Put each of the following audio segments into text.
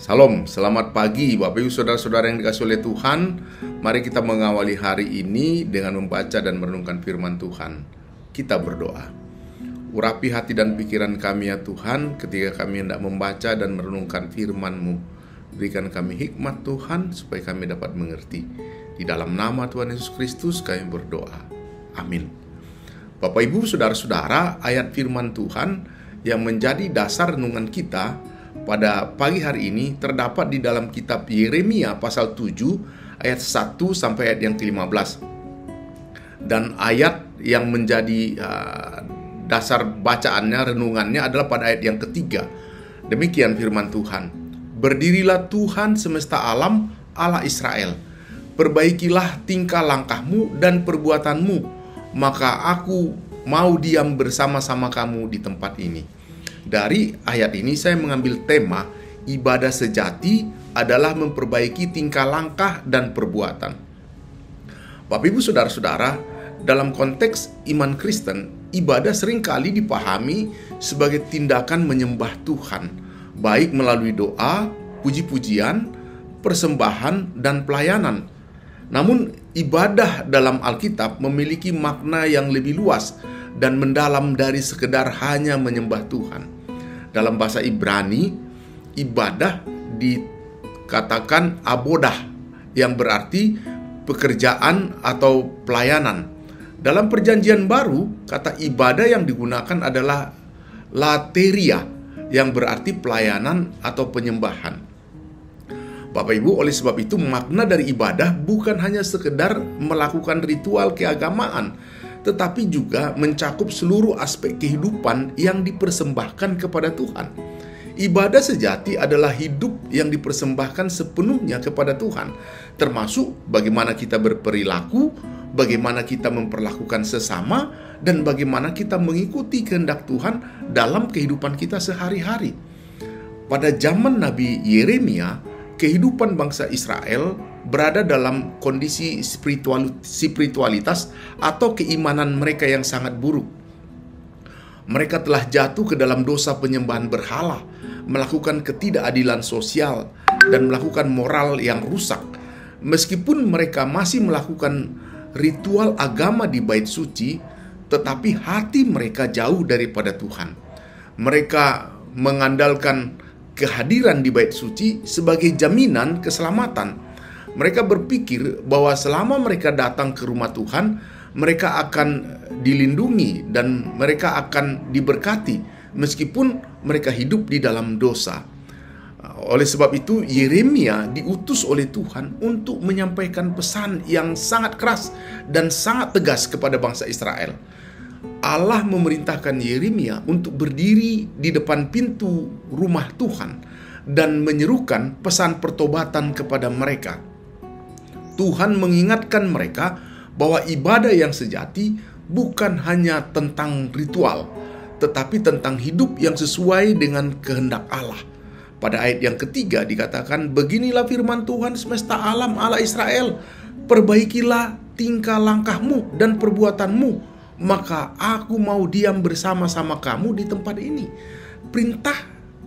Salam, selamat pagi Bapak Ibu Saudara-saudara yang dikasihi oleh Tuhan. Mari kita mengawali hari ini dengan membaca dan merenungkan firman Tuhan. Kita berdoa. Urapi hati dan pikiran kami ya Tuhan, ketika kami hendak membaca dan merenungkan firman-Mu. Berikan kami hikmat Tuhan, supaya kami dapat mengerti. Di dalam nama Tuhan Yesus Kristus kami berdoa. Amin. Bapak Ibu Saudara-saudara, ayat firman Tuhan yang menjadi dasar renungan kita pada pagi hari ini terdapat di dalam kitab Yeremia pasal 7 ayat 1 sampai ayat yang ke-15. Dan ayat yang menjadi dasar bacaannya, renungannya adalah pada ayat yang ketiga. Demikian firman Tuhan. Berdirilah Tuhan semesta alam, Allah Israel. Perbaikilah tingkah langkahmu dan perbuatanmu, maka aku mau diam bersama-sama kamu di tempat ini. Dari ayat ini saya mengambil tema ibadah sejati adalah memperbaiki tingkah langkah dan perbuatan. Bapak Ibu Saudara-saudara, dalam konteks iman Kristen, ibadah seringkali dipahami sebagai tindakan menyembah Tuhan, baik melalui doa, puji-pujian, persembahan, dan pelayanan. Namun ibadah dalam Alkitab memiliki makna yang lebih luas dan mendalam dari sekedar hanya menyembah Tuhan. Dalam bahasa Ibrani, ibadah dikatakan abodah, yang berarti pekerjaan atau pelayanan. Dalam Perjanjian Baru, kata ibadah yang digunakan adalah lateria, yang berarti pelayanan atau penyembahan. Bapak Ibu, oleh sebab itu makna dari ibadah bukan hanya sekedar melakukan ritual keagamaan, tetapi juga mencakup seluruh aspek kehidupan yang dipersembahkan kepada Tuhan. Ibadah sejati adalah hidup yang dipersembahkan sepenuhnya kepada Tuhan, termasuk bagaimana kita berperilaku, bagaimana kita memperlakukan sesama, dan bagaimana kita mengikuti kehendak Tuhan dalam kehidupan kita sehari-hari. Pada zaman Nabi Yeremia, kehidupan bangsa Israel berada dalam kondisi spiritualitas atau keimanan mereka yang sangat buruk. Mereka telah jatuh ke dalam dosa penyembahan berhala, melakukan ketidakadilan sosial, dan melakukan moral yang rusak. Meskipun mereka masih melakukan ritual agama di bait suci, tetapi hati mereka jauh daripada Tuhan. Mereka mengandalkan kehadiran di bait suci sebagai jaminan keselamatan. Mereka berpikir bahwa selama mereka datang ke rumah Tuhan, mereka akan dilindungi dan mereka akan diberkati meskipun mereka hidup di dalam dosa. Oleh sebab itu, Yeremia diutus oleh Tuhan untuk menyampaikan pesan yang sangat keras dan sangat tegas kepada bangsa Israel. Allah memerintahkan Yeremia untuk berdiri di depan pintu rumah Tuhan dan menyerukan pesan pertobatan kepada mereka. Tuhan mengingatkan mereka bahwa ibadah yang sejati bukan hanya tentang ritual, tetapi tentang hidup yang sesuai dengan kehendak Allah. Pada ayat yang ketiga dikatakan, beginilah firman Tuhan semesta alam, Allah Israel, perbaikilah tingkah langkahmu dan perbuatanmu, maka aku mau diam bersama-sama kamu di tempat ini. Perintah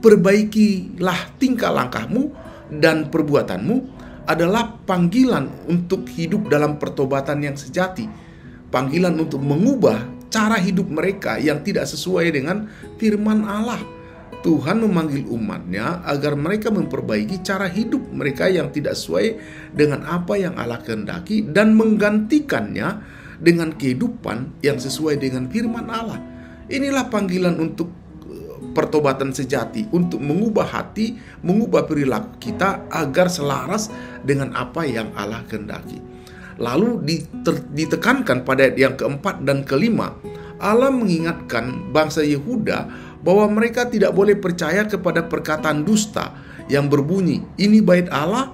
perbaikilah tingkah langkahmu dan perbuatanmu adalah panggilan untuk hidup dalam pertobatan yang sejati. Panggilan untuk mengubah cara hidup mereka yang tidak sesuai dengan firman Allah. Tuhan memanggil umatnya agar mereka memperbaiki cara hidup mereka yang tidak sesuai dengan apa yang Allah kehendaki dan menggantikannya dengan kehidupan yang sesuai dengan firman Allah. Inilah panggilan untuk pertobatan sejati, untuk mengubah hati, mengubah perilaku kita agar selaras dengan apa yang Allah kehendaki. Lalu ditekankan pada ayat yang keempat dan kelima, Allah mengingatkan bangsa Yehuda bahwa mereka tidak boleh percaya kepada perkataan dusta yang berbunyi, ini bait Allah,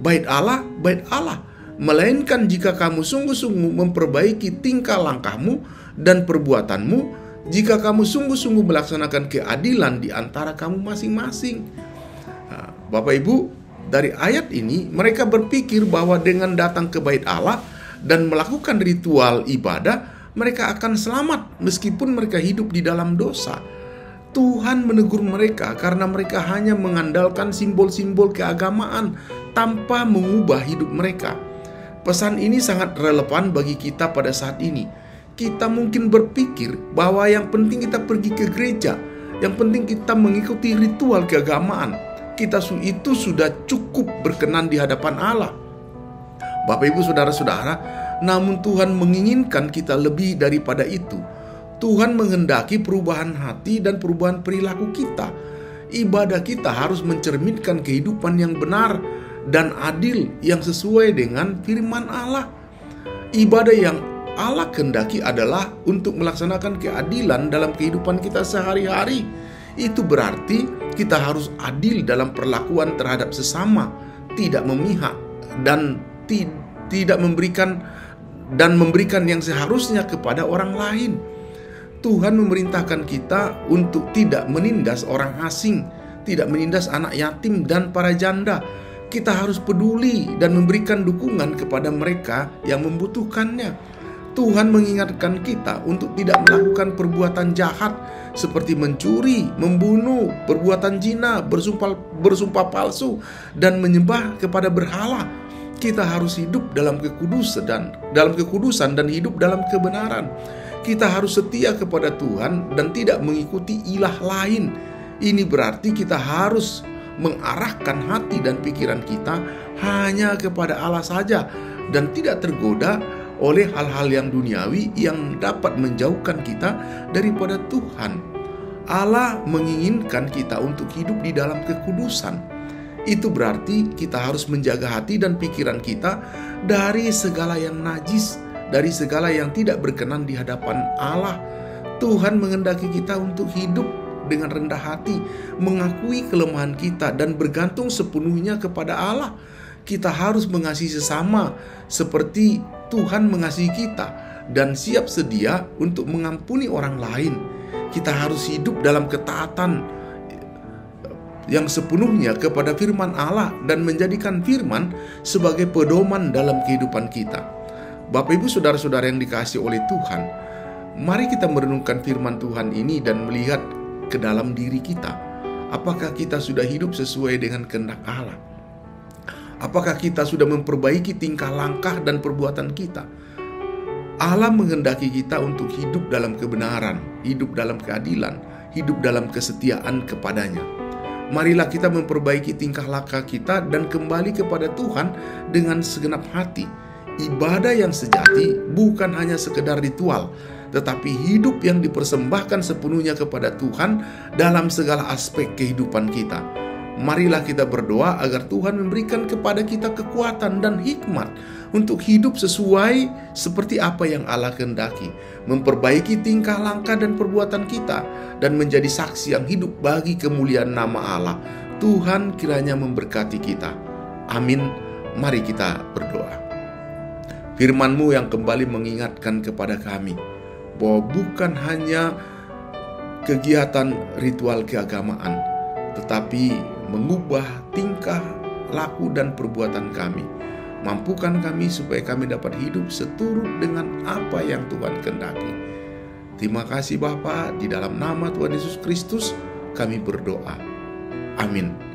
bait Allah, bait Allah. Melainkan jika kamu sungguh-sungguh memperbaiki tingkah langkahmu dan perbuatanmu, jika kamu sungguh-sungguh melaksanakan keadilan di antara kamu masing-masing. Bapak Ibu, dari ayat ini mereka berpikir bahwa dengan datang ke bait Allah dan melakukan ritual ibadah, mereka akan selamat meskipun mereka hidup di dalam dosa. Tuhan menegur mereka karena mereka hanya mengandalkan simbol-simbol keagamaan tanpa mengubah hidup mereka. Pesan ini sangat relevan bagi kita pada saat ini. Kita mungkin berpikir bahwa yang penting kita pergi ke gereja, yang penting kita mengikuti ritual keagamaan. Itu sudah cukup berkenan di hadapan Allah. Bapak Ibu Saudara-saudara, namun Tuhan menginginkan kita lebih daripada itu. Tuhan menghendaki perubahan hati dan perubahan perilaku kita. Ibadah kita harus mencerminkan kehidupan yang benar dan adil yang sesuai dengan firman Allah. Ibadah yang Allah kehendaki adalah untuk melaksanakan keadilan dalam kehidupan kita sehari-hari. Itu berarti kita harus adil dalam perlakuan terhadap sesama, tidak memihak dan tidak memberikan yang seharusnya kepada orang lain. Tuhan memerintahkan kita untuk tidak menindas orang asing, tidak menindas anak yatim dan para janda. Kita harus peduli dan memberikan dukungan kepada mereka yang membutuhkannya. Tuhan mengingatkan kita untuk tidak melakukan perbuatan jahat seperti mencuri, membunuh, perbuatan zina, bersumpah palsu, dan menyembah kepada berhala. Kita harus hidup dalam kekudusan dan hidup dalam kebenaran. Kita harus setia kepada Tuhan dan tidak mengikuti ilah lain. Ini berarti kita harus mengarahkan hati dan pikiran kita hanya kepada Allah saja dan tidak tergoda oleh hal-hal yang duniawi yang dapat menjauhkan kita daripada Tuhan. Allah menginginkan kita untuk hidup di dalam kekudusan. Itu berarti kita harus menjaga hati dan pikiran kita dari segala yang najis, dari segala yang tidak berkenan di hadapan Allah. Tuhan menghendaki kita untuk hidup dengan rendah hati, mengakui kelemahan kita dan bergantung sepenuhnya kepada Allah. Kita harus mengasihi sesama seperti Tuhan mengasihi kita dan siap sedia untuk mengampuni orang lain. Kita harus hidup dalam ketaatan yang sepenuhnya kepada firman Allah dan menjadikan firman sebagai pedoman dalam kehidupan kita. Bapak Ibu Saudara-saudara yang dikasihi oleh Tuhan, mari kita merenungkan firman Tuhan ini dan melihat ke dalam diri kita. Apakah kita sudah hidup sesuai dengan kehendak Allah? Apakah kita sudah memperbaiki tingkah langkah dan perbuatan kita? Allah menghendaki kita untuk hidup dalam kebenaran, hidup dalam keadilan, hidup dalam kesetiaan kepadanya. Marilah kita memperbaiki tingkah laku kita dan kembali kepada Tuhan dengan segenap hati. Ibadah yang sejati bukan hanya sekedar ritual, tetapi hidup yang dipersembahkan sepenuhnya kepada Tuhan dalam segala aspek kehidupan kita. Marilah kita berdoa agar Tuhan memberikan kepada kita kekuatan dan hikmat untuk hidup sesuai seperti apa yang Allah kehendaki, memperbaiki tingkah langkah dan perbuatan kita, dan menjadi saksi yang hidup bagi kemuliaan nama Allah. Tuhan kiranya memberkati kita. Amin. Mari kita berdoa. Firman-Mu yang kembali mengingatkan kepada kami bahwa bukan hanya kegiatan ritual keagamaan, tetapi mengubah tingkah laku dan perbuatan kami. Mampukan kami supaya kami dapat hidup seturut dengan apa yang Tuhan kehendaki. Terima kasih Bapa, di dalam nama Tuhan Yesus Kristus kami berdoa. Amin.